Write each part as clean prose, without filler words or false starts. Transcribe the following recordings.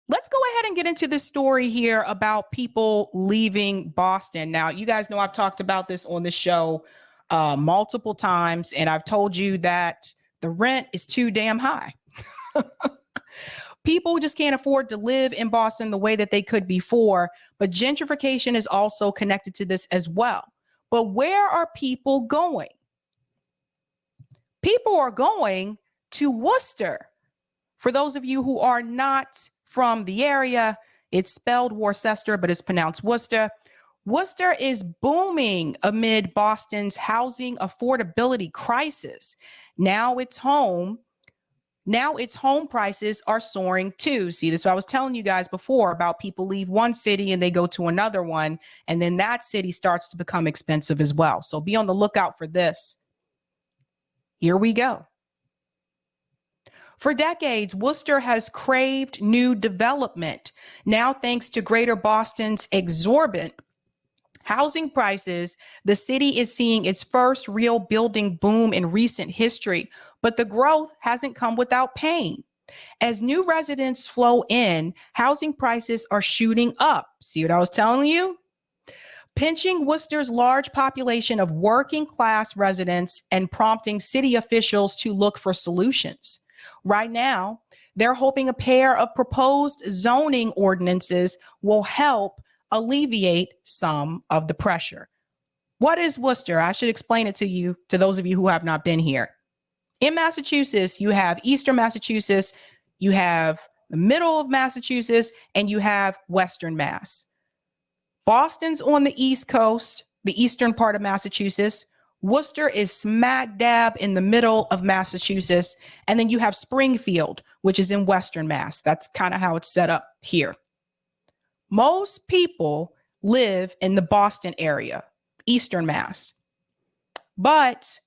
Let's go ahead and get into this story here about people leaving Boston. Now, you guys know I've talked about this on the show multiple times, and I've told you that the rent is too damn high. People just can't afford to live in Boston the way that they could before, but gentrification is also connected to this as well. But where are people going? People are going to Worcester. For those of you who are not from the area, it's spelled Worcester, but it's pronounced Worcester. Worcester is booming amid Boston's housing affordability crisis. Now its home prices are soaring too. See, this is what I was telling you guys before about people leave one city and they go to another one, and then that city starts to become expensive as well. So be on the lookout for this. Here we go. For decades, Worcester has craved new development. Now, thanks to Greater Boston's exorbitant housing prices, the city is seeing its first real building boom in recent history, but the growth hasn't come without pain. As new residents flow in, housing prices are shooting up. See what I was telling you? Pinching Worcester's large population of working class residents and prompting city officials to look for solutions. Right now, they're hoping a pair of proposed zoning ordinances will help alleviate some of the pressure. What is Worcester? I should explain it to you, to those of you who have not been here. In Massachusetts, you have Eastern Massachusetts, you have the middle of Massachusetts, and you have Western Mass. Boston's on the East Coast, the eastern part of Massachusetts. Worcester is smack dab in the middle of Massachusetts. And then you have Springfield, which is in Western Mass. That's kind of how it's set up here. Most people live in the Boston area, Eastern Mass. But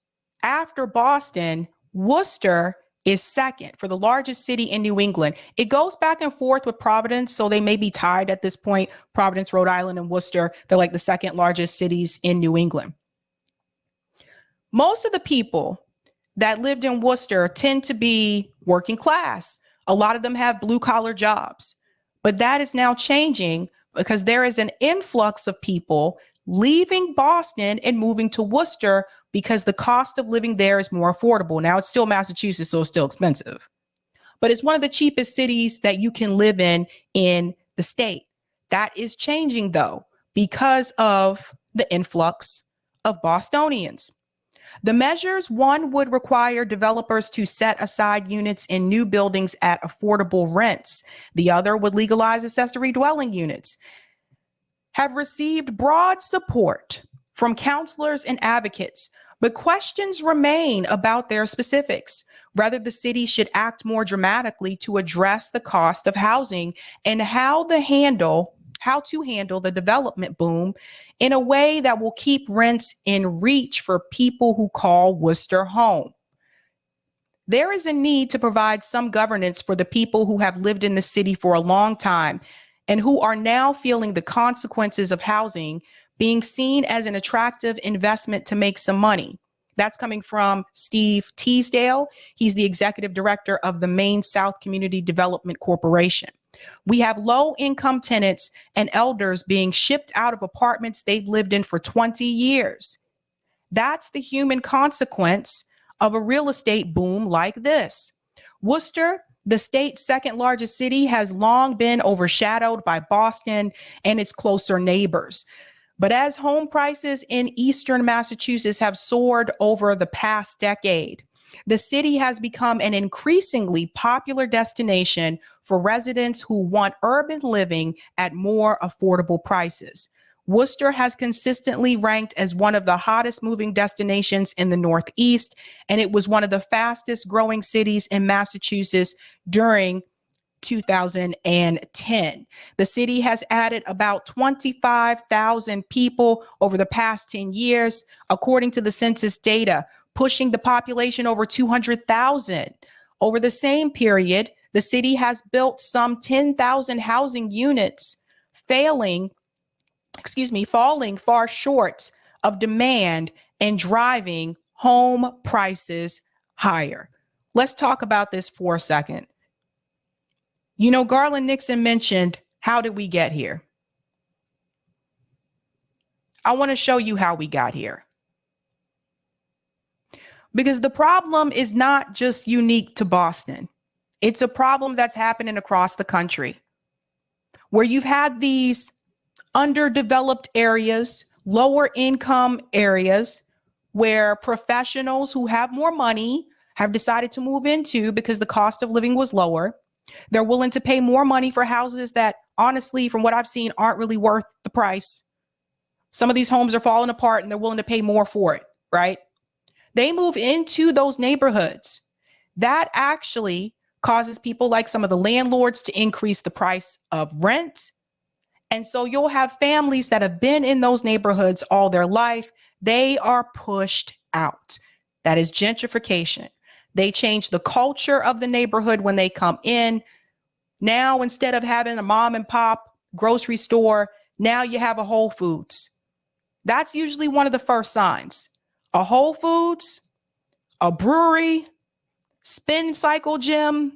after Boston, Worcester is second for the largest city in New England. It goes back and forth with Providence, so they may be tied at this point. Providence, Rhode Island, and Worcester, they're like the second largest cities in New England. Most of the people that lived in Worcester tend to be working class. A lot of them have blue collar jobs, but that is now changing because there is an influx of people leaving Boston and moving to Worcester because the cost of living there is more affordable. Now it's still Massachusetts, so it's still expensive, but it's one of the cheapest cities that you can live in the state. That is changing though, because of the influx of Bostonians. The measures, one, would require developers to set aside units in new buildings at affordable rents. The other would legalize accessory dwelling units. Have received broad support from counselors and advocates, but questions remain about their specifics. Whether the city should act more dramatically to address the cost of housing and how to handle the development boom in a way that will keep rents in reach for people who call Worcester home. There is a need to provide some governance for the people who have lived in the city for a long time and who are now feeling the consequences of housing being seen as an attractive investment to make some money. That's coming from Steve Teasdale. He's the executive director of the Maine South Community Development Corporation. We have low-income tenants and elders being shipped out of apartments they've lived in for 20 years. That's the human consequence of a real estate boom like this. Worcester, the state's second largest city, has long been overshadowed by Boston and its closer neighbors. But as home prices in Eastern Massachusetts have soared over the past decade, the city has become an increasingly popular destination for residents who want urban living at more affordable prices. Worcester has consistently ranked as one of the hottest moving destinations in the Northeast, and it was one of the fastest growing cities in Massachusetts during 2010. The city has added about 25,000 people over the past 10 years, according to the census data, pushing the population over 200,000. Over the same period, the city has built some 10,000 housing units, falling far short of demand and driving home prices higher. Let's talk about this for a second. You know, Garland Nixon mentioned, how did we get here? I want to show you how we got here. Because the problem is not just unique to Boston. It's a problem that's happening across the country, where you've had these underdeveloped areas, lower income areas, where professionals who have more money have decided to move into because the cost of living was lower. They're willing to pay more money for houses that, honestly, from what I've seen, aren't really worth the price. Some of these homes are falling apart and they're willing to pay more for it, right? They move into those neighborhoods. That actually causes people like some of the landlords to increase the price of rent. And so you'll have families that have been in those neighborhoods all their life. They are pushed out. That is gentrification. They change the culture of the neighborhood when they come in. Now, instead of having a mom and pop grocery store, now you have a Whole Foods. That's usually one of the first signs. A Whole Foods, a brewery, spin cycle gym,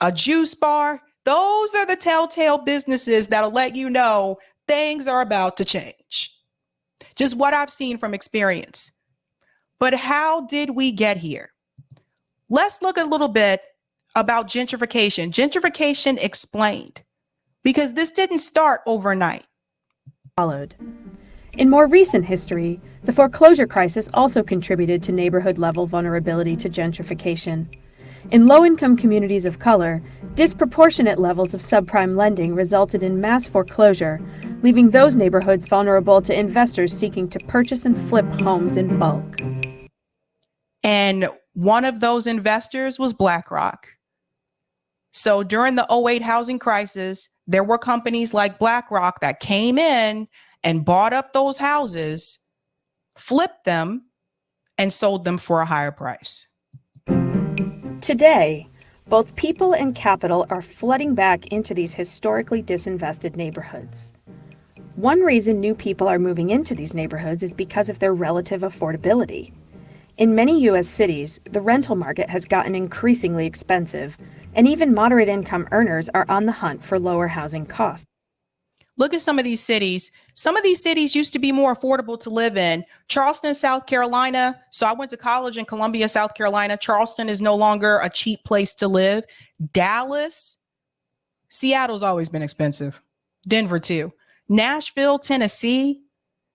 a juice bar. Those are the telltale businesses that'll let you know things are about to change. Just what I've seen from experience. But how did we get here? Let's look a little bit about gentrification. Gentrification explained, because this didn't start overnight. Followed. In more recent history, the foreclosure crisis also contributed to neighborhood-level vulnerability to gentrification. In low-income communities of color, disproportionate levels of subprime lending resulted in mass foreclosure, leaving those neighborhoods vulnerable to investors seeking to purchase and flip homes in bulk. And one of those investors was BlackRock. So during the 2008 housing crisis, there were companies like BlackRock that came in and bought up those houses, flipped them, and sold them for a higher price. Today, both people and capital are flooding back into these historically disinvested neighborhoods. One reason new people are moving into these neighborhoods is because of their relative affordability. In many U.S. cities, the rental market has gotten increasingly expensive, and even moderate income earners are on the hunt for lower housing costs. Look at some of these cities. Some of these cities used to be more affordable to live in. Charleston, South Carolina. So I went to college in Columbia, South Carolina. Charleston is no longer a cheap place to live. Dallas, Seattle's always been expensive. Denver too. Nashville, Tennessee.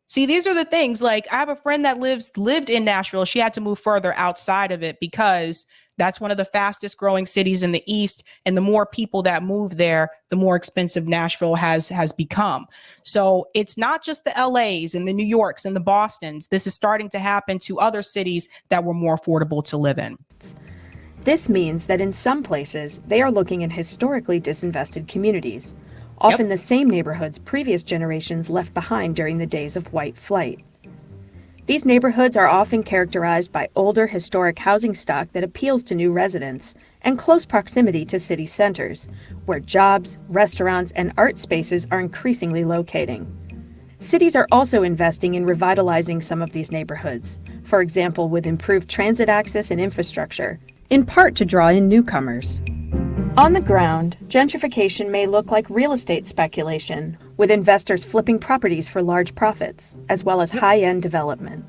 See, these are the things. Like, I have a friend that lived in Nashville. She had to move further outside of it because that's one of the fastest growing cities in the East. And the more people that move there, the more expensive Nashville has become. So it's not just the LAs and the New Yorks and the Bostons. This is starting to happen to other cities that were more affordable to live in. This means that in some places, they are looking in historically disinvested communities, often the same neighborhoods previous generations left behind during the days of white flight. These neighborhoods are often characterized by older historic housing stock that appeals to new residents and close proximity to city centers, where jobs, restaurants, and art spaces are increasingly locating. Cities are also investing in revitalizing some of these neighborhoods, for example with improved transit access and infrastructure, in part to draw in newcomers. On the ground, gentrification may look like real estate speculation, with investors flipping properties for large profits, as well as high-end development,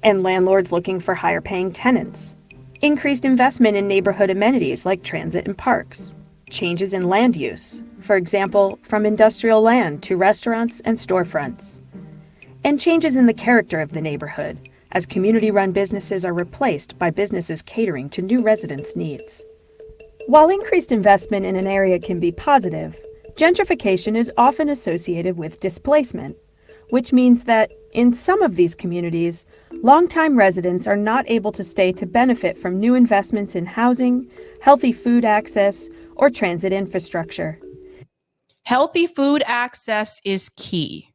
and landlords looking for higher-paying tenants. Increased investment in neighborhood amenities like transit and parks. Changes in land use, for example, from industrial land to restaurants and storefronts. And changes in the character of the neighborhood, as community-run businesses are replaced by businesses catering to new residents' needs. While increased investment in an area can be positive, gentrification is often associated with displacement, which means that in some of these communities, longtime residents are not able to stay to benefit from new investments in housing, healthy food access, or transit infrastructure. Healthy food access is key.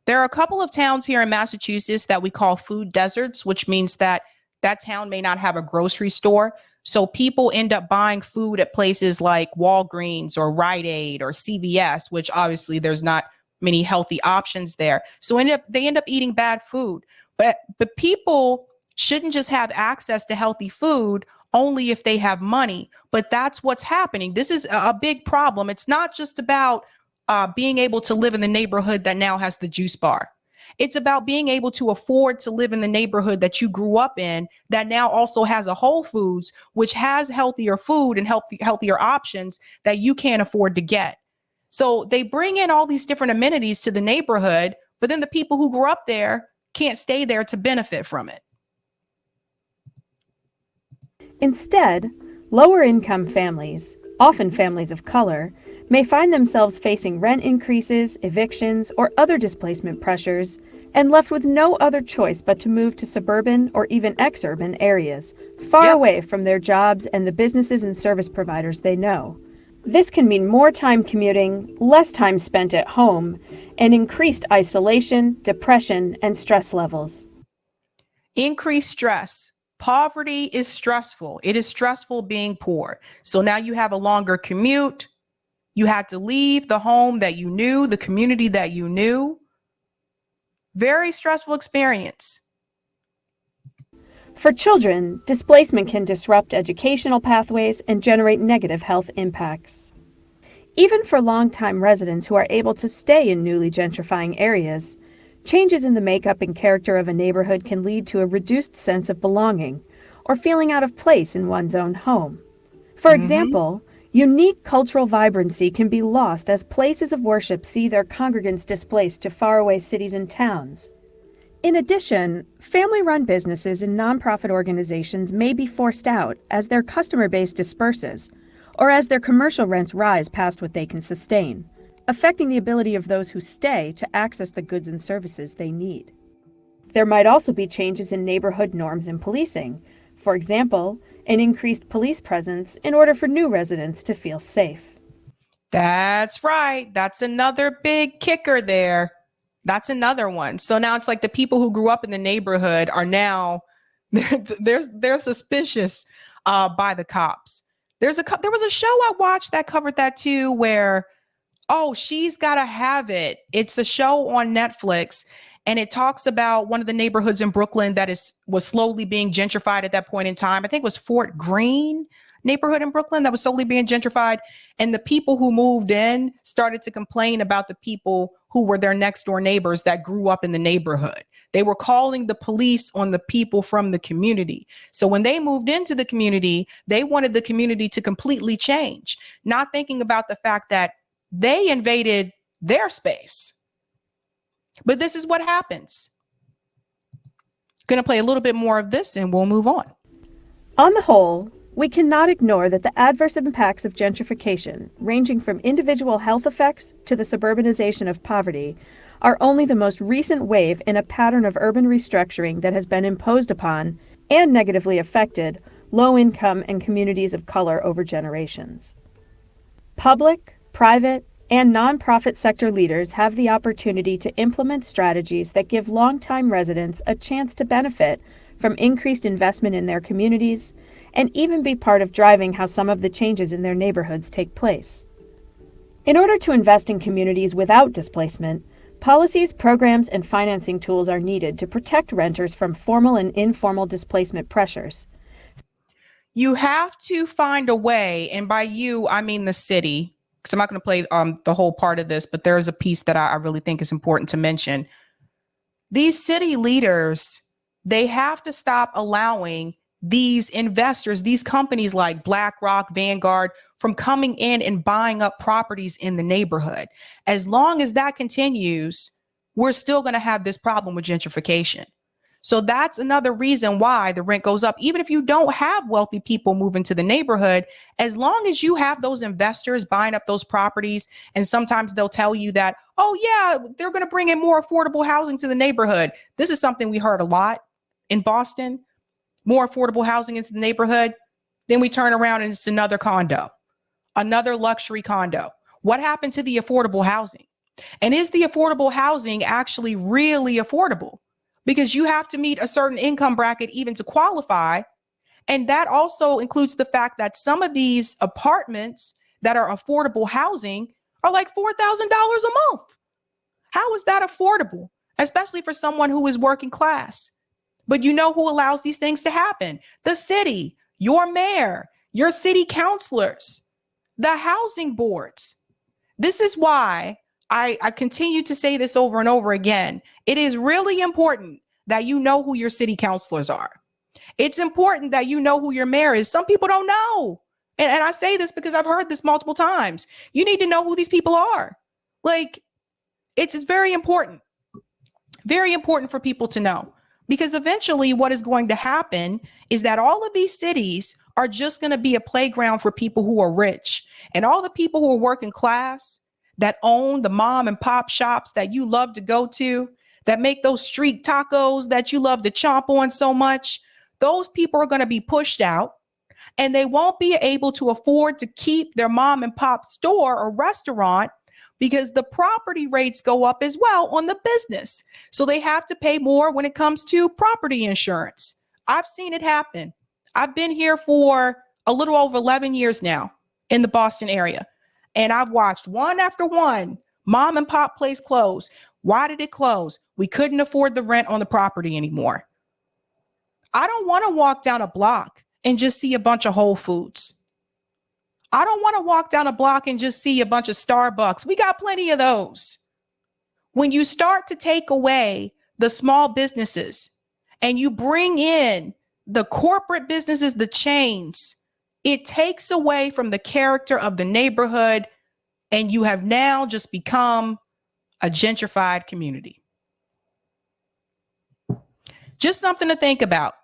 There are a couple of towns here in Massachusetts that we call food deserts, which means that that town may not have a grocery store. So people end up buying food at places like Walgreens or Rite Aid or CVS, which obviously there's not many healthy options there. So they end up eating bad food. But people shouldn't just have access to healthy food only if they have money. But that's what's happening. This is a big problem. It's not just about being able to live in the neighborhood that now has the juice bar. It's about being able to afford to live in the neighborhood that you grew up in that now also has a Whole Foods, which has healthier food and healthier options that you can't afford to get. So they bring in all these different amenities to the neighborhood, but then the people who grew up there can't stay there to benefit from it. Instead, lower income families, often families of color, may find themselves facing rent increases, evictions, or other displacement pressures, and left with no other choice but to move to suburban or even exurban areas, far away from their jobs and the businesses and service providers they know. This can mean more time commuting, less time spent at home, and increased isolation, depression, and stress levels. Increased stress. Poverty is stressful. It is stressful being poor. So now you have a longer commute. You had to leave the home that you knew, the community that you knew. Very stressful experience. For children, displacement can disrupt educational pathways and generate negative health impacts. Even for longtime residents who are able to stay in newly gentrifying areas, changes in the makeup and character of a neighborhood can lead to a reduced sense of belonging or feeling out of place in one's own home. For example, unique cultural vibrancy can be lost as places of worship see their congregants displaced to faraway cities and towns. In addition, family-run businesses and nonprofit organizations may be forced out as their customer base disperses or as their commercial rents rise past what they can sustain, affecting the ability of those who stay to access the goods and services they need. There might also be changes in neighborhood norms and policing. For example, an increased police presence in order for new residents to feel safe. That's right. That's another big kicker there. That's another one. So now it's like the people who grew up in the neighborhood are now they're suspicious by the cops. There was a show I watched that covered that too, where She's Gotta Have It. It's a show on Netflix, and it talks about one of the neighborhoods in Brooklyn that was slowly being gentrified at that point in time. I think it was Fort Greene neighborhood in Brooklyn that was slowly being gentrified. And the people who moved in started to complain about the people who were their next door neighbors that grew up in the neighborhood. They were calling the police on the people from the community. So when they moved into the community, they wanted the community to completely change, not thinking about the fact that they invaded their space. But this is what happens. Going to play a little bit more of this and we'll move on. On the whole, we cannot ignore that the adverse impacts of gentrification, ranging from individual health effects to the suburbanization of poverty, are only the most recent wave in a pattern of urban restructuring that has been imposed upon and negatively affected low-income and communities of color over generations. Public, private, and nonprofit sector leaders have the opportunity to implement strategies that give longtime residents a chance to benefit from increased investment in their communities and even be part of driving how some of the changes in their neighborhoods take place. In order to invest in communities without displacement, policies, programs, and financing tools are needed to protect renters from formal and informal displacement pressures. You have to find a way, and by you, I mean the city, because I'm not going to play the whole part of this, but there is a piece that I really think is important to mention. These city leaders, they have to stop allowing these investors, these companies like BlackRock, Vanguard, from coming in and buying up properties in the neighborhood. As long as that continues, we're still going to have this problem with gentrification. So that's another reason why the rent goes up. Even if you don't have wealthy people moving to the neighborhood, as long as you have those investors buying up those properties, and sometimes they'll tell you that, oh yeah, they're going to bring in more affordable housing to the neighborhood. This is something we heard a lot in Boston, more affordable housing into the neighborhood. Then we turn around and it's another condo, another luxury condo. What happened to the affordable housing? And is the affordable housing actually really affordable? Because you have to meet a certain income bracket even to qualify. And that also includes the fact that some of these apartments that are affordable housing are like $4,000 a month. How is that affordable, especially for someone who is working class? But you know who allows these things to happen? The city. your mayor, your city councilors, the housing boards. This is why I continue to say this over and over again. It is really important that you know who your city councilors are. It's important that you know who your mayor is. Some people don't know. And I say this because I've heard this multiple times. You need to know who these people are. Like, it's just very important for people to know, because eventually what is going to happen is that all of these cities are just going to be a playground for people who are rich, and all the people who are working class that own the mom and pop shops that you love to go to, that make those street tacos that you love to chomp on so much. Those people are going to be pushed out, and they won't be able to afford to keep their mom and pop store or restaurant because the property rates go up as well on the business. So they have to pay more when it comes to property insurance. I've seen it happen. I've been here for a little over 11 years now in the Boston area, and I've watched one after one mom and pop place close. Why did it close? We couldn't afford the rent on the property anymore. I don't want to walk down a block and just see a bunch of Whole Foods. I don't want to walk down a block and just see a bunch of Starbucks. We got plenty of those. When you start to take away the small businesses and you bring in the corporate businesses, the chains, it takes away from the character of the neighborhood, and you have now just become a gentrified community. Just something to think about.